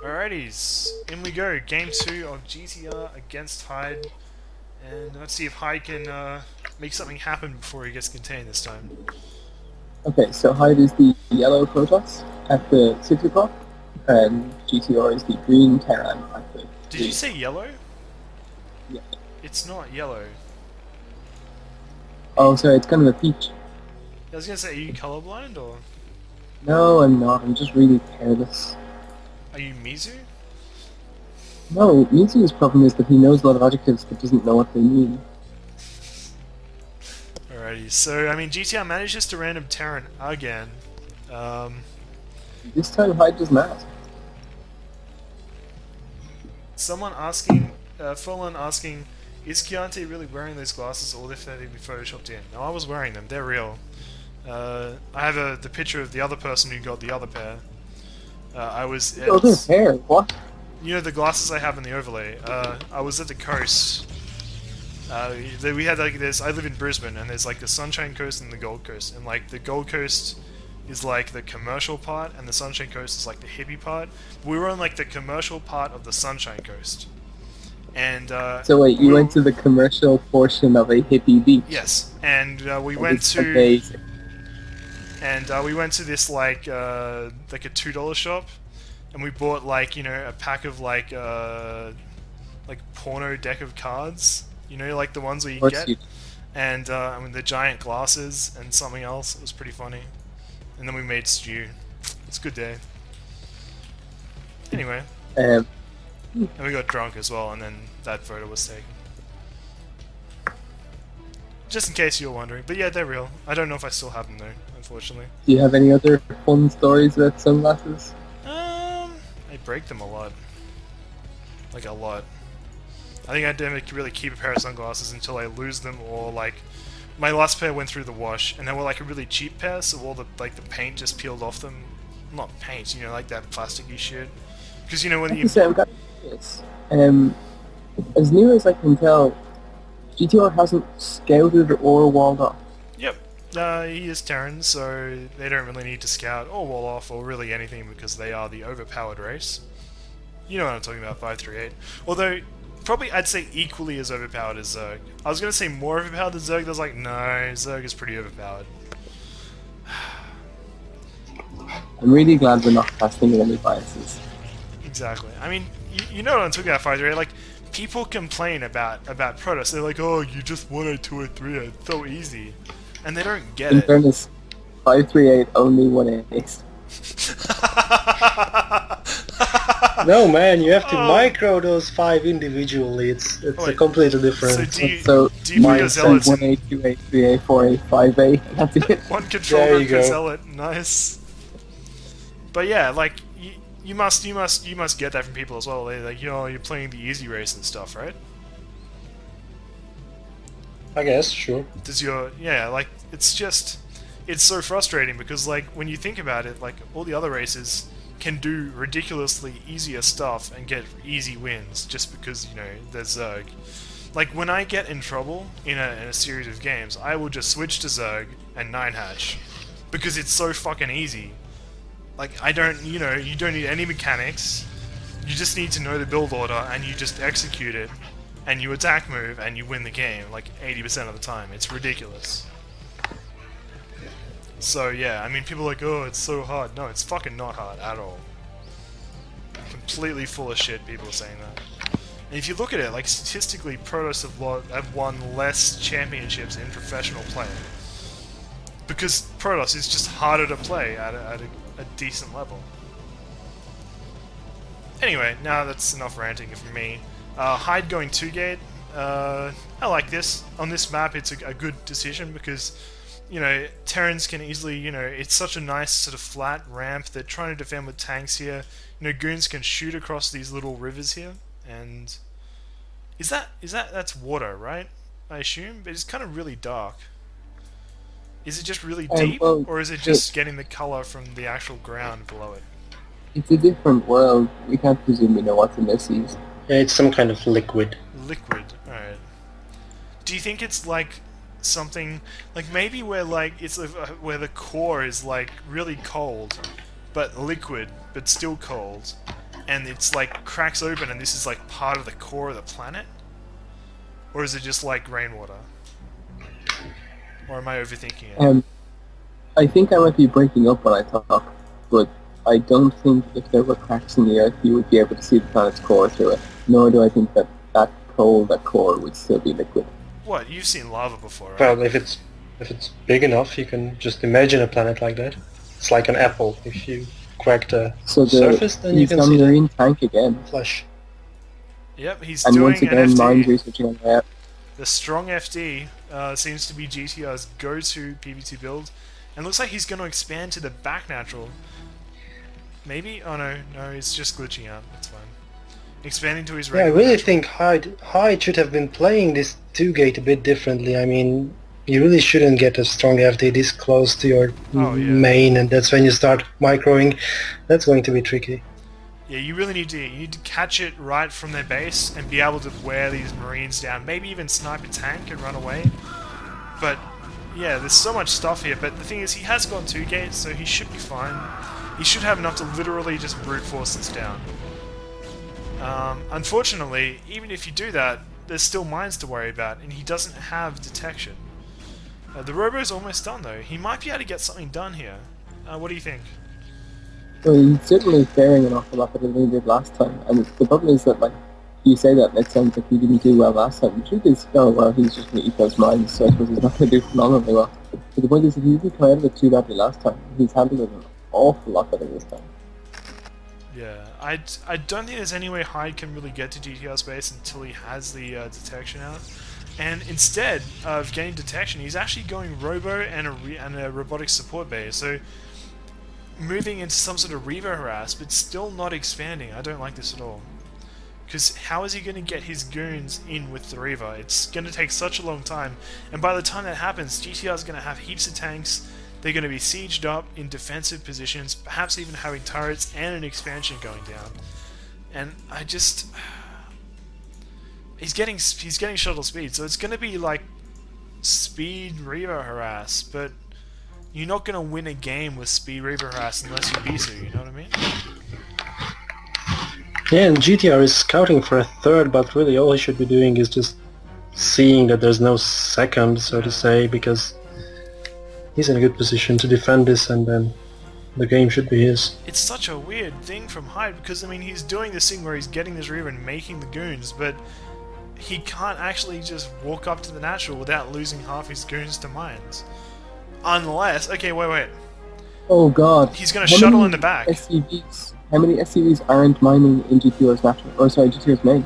Alrighties, in we go. Game 2 of GTR against Hyde. And let's see if Hyde can make something happen before he gets contained this time. Okay, so Hyde is the yellow Protoss at the 6 o'clock, and GTR is the green Terran at the Did 3. you say yellow? Yeah. It's not yellow. Oh, sorry, it's kind of a peach. I was gonna say, are you colorblind or No, I'm not. I'm just really careless. are you Mizu? No, Mitsu's problem is that he knows a lot of adjectives but doesn't know what they mean. Alrighty, so I mean GTR manages to random Terran again. This time Hyde does not. Someone asking, Full-on asking, is Chianti really wearing those glasses or if they've been photoshopped in? No, I was wearing them, they're real. I have the picture of the other person who got the other pair. Oh, their hair, what? You know the glasses I have in the overlay. I was at the coast. We had like this. I live in Brisbane, and there's like the Sunshine Coast and the Gold Coast, and like the Gold Coast is like the commercial part, and the Sunshine Coast is like the hippie part. We were on like the commercial part of the Sunshine Coast, and so wait, you went to the commercial portion of a hippie beach? Yes, and we That went is to. amazing. And we went to this like a $2 shop, and we bought like a pack of like porno deck of cards, like the ones where you get, and I mean the giant glasses and something else. It was pretty funny, and then we made stew. It's a good day. Anyway, and we got drunk as well, and then that photo was taken. Just in case you were wondering, but yeah, they're real. I don't know if I still have them though, unfortunately. Do you have any other fun stories about sunglasses? I break them a lot. Like a lot. I think I didn't really keep a pair of sunglasses until I lose them, or like my last pair went through the wash, and they were like a really cheap pair, so all the the paint just peeled off them. Not paint, like that plasticky shit. Because when you I've got this. As near as I can tell, GTR hasn't scouted or walled off. Yep. He is Terran, so they don't really need to scout or wall off or really anything because they are the overpowered race. You know what I'm talking about, 538. Although, probably I'd say equally as overpowered as Zerg. I was going to say more overpowered than Zerg, I was like, no, Zerg is pretty overpowered. I'm really glad we're not casting any biases. Exactly. I mean, you know what I'm talking about, 538. Like, people complain about Protoss. They're like, oh, you just 10203, it's so easy. And they don't get it. In fairness, 538 only 1/8. No man, you have to micro those 5 individually. It's a completely different. So do you my put a zealot 1A, 2A, 3A, 4A, 5A. That's it. one controller per go. zealot, nice. But yeah, like you must get that from people as well. They like you're playing the easy race and stuff, right? I guess, sure. Does like it's so frustrating because like when you think about it, like all the other races can do ridiculously easier stuff and get easy wins just because they're Zerg. Like when I get in trouble in a series of games, I will just switch to Zerg and 9-hatch because it's so fucking easy. Like you don't need any mechanics. You just need to know the build order and you just execute it. And you attack move, and you win the game, like 80% of the time. It's ridiculous. So yeah, I mean, people are like, oh, it's so hard. No, it's fucking not hard at all. Completely full of shit, people are saying that. And if you look at it, like, statistically, Protoss have won less championships in professional play. Because Protoss is just harder to play at a decent level. Anyway, now that's enough ranting from me. Hyde going 2-gate, I like this. On this map it's a good decision because, Terrans can easily, it's such a nice sort of flat ramp. They're trying to defend with tanks here. Goons can shoot across these little rivers here, and... That's water, right? I assume? But it's kind of really dark. Is it just really deep, well, or is it just getting the color from the actual ground below it? It's a different world. We can't presume we know what's in the seas. Yeah, it's some kind of liquid. Liquid, alright. Do you think it's like something like maybe where like it's where the core is like really cold but liquid but still cold, and it's like cracks open, and this is like part of the core of the planet? Or is it just like rainwater? Or am I overthinking it? I think I might be breaking up when I talk, but I don't think if there were cracks in the Earth, you would be able to see the planet's core through it. Nor do I think that that core would still be liquid. What? You've seen lava before, right? Well, if it's big enough, you can just imagine a planet like that. It's like an apple. If you crack the surface, then you can see the marine tank again. flesh. Yep, he's And doing once again, an mind FD. researching on that. The strong FD seems to be GTR's go-to PvT build, and looks like he's going to expand to the back natural. Maybe? Oh no, it's just glitching out. That's fine. Expanding to his Yeah, I regular really natural. think Hyde should have been playing this 2-gate a bit differently. I mean, you really shouldn't get a strong FD this close to your main, and that's when you start microing. That's going to be tricky. Yeah, you really need to catch it right from their base and be able to wear these marines down. Maybe even snipe a tank and run away. But yeah, there's so much stuff here. But the thing is, he has gone 2 gates, so he should be fine. He should have enough to literally just brute force this down. Unfortunately, even if you do that, there's still mines to worry about, and he doesn't have detection. The Robo's almost done though. He might be able to get something done here. What do you think? Well, he's certainly faring an awful lot better than he did last time. And the problem is that, like, you say that and it sounds like he didn't do well last time. The truth is, oh well, he's just going to eat those mines, so I suppose he's not going to do phenomenally well. But the point is that he didn't come out of it too badly last time. He's handled it an awful lot better this time. Yeah, I don't think there's any way Hyde can really get to GTR's base until he has the detection out. And instead of getting detection, he's actually going Robo and a robotic support base. So moving into some sort of Reaver harass, but still not expanding. I don't like this at all. Because how is he going to get his goons in with the Reaver? It's going to take such a long time. And by the time that happens, GTR is going to have heaps of tanks. They're going to be sieged up in defensive positions, perhaps even having turrets and an expansion going down. And I just... He's getting shuttle speed, so it's going to be like speed Reaver harass, but you're not going to win a game with speed Reaver harass unless you Bisu, you know what I mean? Yeah, and GTR is scouting for a third, but really all he should be doing is just seeing that there's no second, so to say, because he's in a good position to defend this, and then the game should be his. It's such a weird thing from Hyde, because I mean he's doing this thing where he's getting this Reaver and making the goons, but he can't actually just walk up to the natural without losing half his goons to mines. Unless... Okay, wait. Oh god. He's going to shuttle in the back. How many SCVs aren't mining in GTR's natural? Or sorry, GTR's main?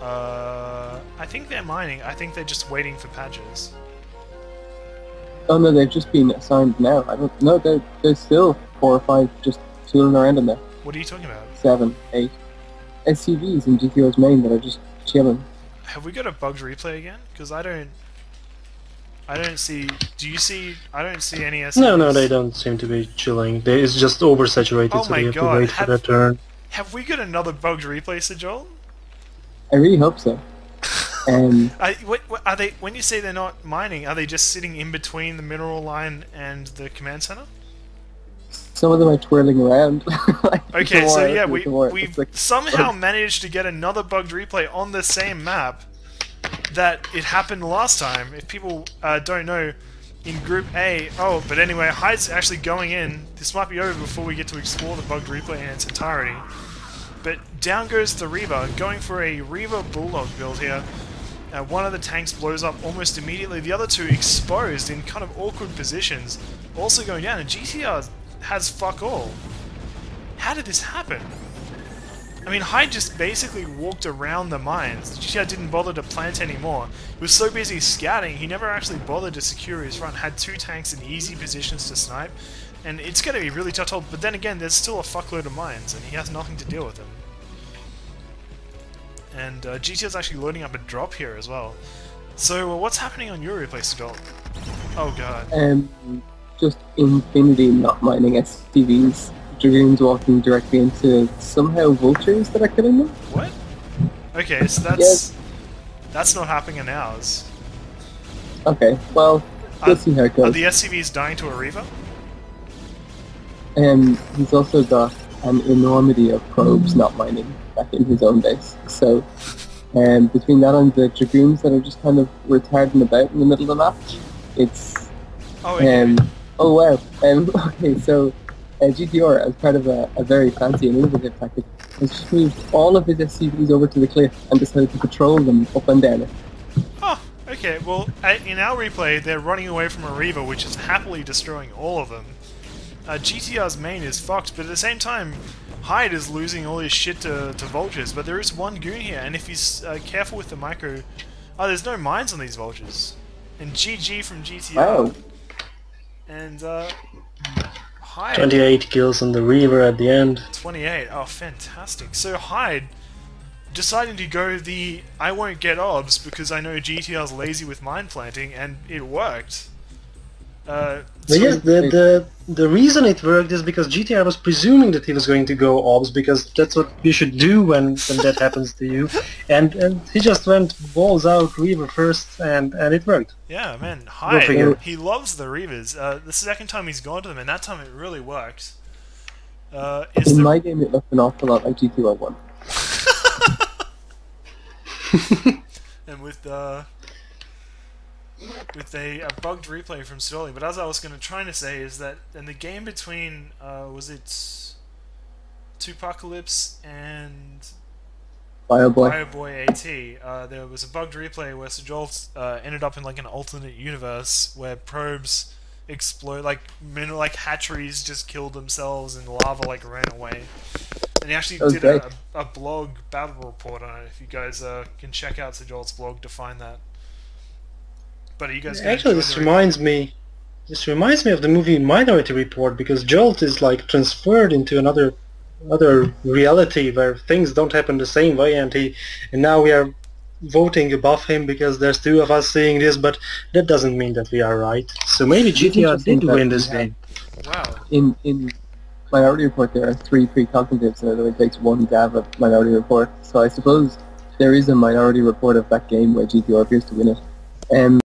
I think they're mining. I think they're just waiting for patches. Oh no, they've just been assigned now. I don't know. There's still 4 or 5 just tooling around in there. What are you talking about? 7, 8 SCVs in GTR's main that are just chilling. Have we got a bugged replay again? Because I don't see... Do you see... I don't see any SCVs. No, they don't seem to be chilling. It's just oversaturated, oh so my they have God. to wait for their turn. Have we got another bugged replay, Sir Joel? I really hope so. Are they? When you say they're not mining, are they just sitting in between the mineral line and the command center? Some of them are twirling around. Okay, so yeah, we've somehow managed to get another bugged replay on the same map that it happened last time. If people don't know, in Group A... Oh, but anyway, Hyde's actually going in. This might be over before we get to explore the bugged replay in its entirety. But down goes the Reaver, going for a Reaver Bulldog build here. One of the tanks blows up almost immediately. The other two exposed in kind of awkward positions, also going down. And GTR has fuck all. How did this happen? I mean, Hyde just basically walked around the mines. GTR didn't bother to plant anymore. He was so busy scouting, he never actually bothered to secure his front. Had 2 tanks in easy positions to snipe. And it's going to be really tough to hold. But then again, there's still a fuckload of mines, and he has nothing to deal with them. And GTR's actually loading up a drop here as well. So what's happening on your replace adult? Oh god. Just infinity not mining SCVs. Dragoons walking directly into somehow vultures that are killing them. What? Okay, so that's not happening in ours. Okay, well, we'll see how it goes. Are the SCVs dying to a Reaver? He's also got an enormity of probes not mining back in his own base. So between that and the Dragoons that are just kind of retarding about in the middle of the map, it's... Oh, okay. Oh wow. Okay, so GTR, as part of a very fancy and innovative tactic, has just moved all of his SCVs over to the cliff and decided to patrol them up and down it. Oh, okay. Well, in our replay, they're running away from a Reaver, which is happily destroying all of them. GTR's main is fucked, but at the same time, Hyde is losing all his shit to vultures, but there is one goon here, and if he's careful with the micro... Oh, there's no mines on these vultures. And GG from GTR. Wow. And, Hyde... 28 kills on the Reaver at the end. 28, oh fantastic. So Hyde deciding to go the I won't get obs because I know GTR's lazy with mine planting, and it worked. But yes, the reason it worked is because GTR was presuming that he was going to go obs, because that's what you should do when that happens to you, and he just went balls out Reaver first, and it worked. Yeah, man, Hyde, he loves the Reavers. The second time he's gone to them, and that time it really worked. In my game it looked an awful lot like GTR 1. And with a bugged replay from Starleague, but as I was trying to say is that in the game between was it Tupacalypse and Bioboy AT, there was a bugged replay where Sir Jolt ended up in like an alternate universe where probes explode, like hatcheries just killed themselves and lava like ran away. And he actually did a blog battle report on it. If you guys can check out Sir Jolt's blog to find that. But are you guys actually, this reminds me of the movie Minority Report, because Jolt is like transferred into another reality where things don't happen the same way, and now we are voting above him because there's two of us seeing this, but that doesn't mean that we are right. So maybe GTR did win this game. Wow. In Minority Report there are 3 pre-cognitives, and it only takes 1 dab of Minority Report. So I suppose there is a Minority Report of that game where GTR appears to win it.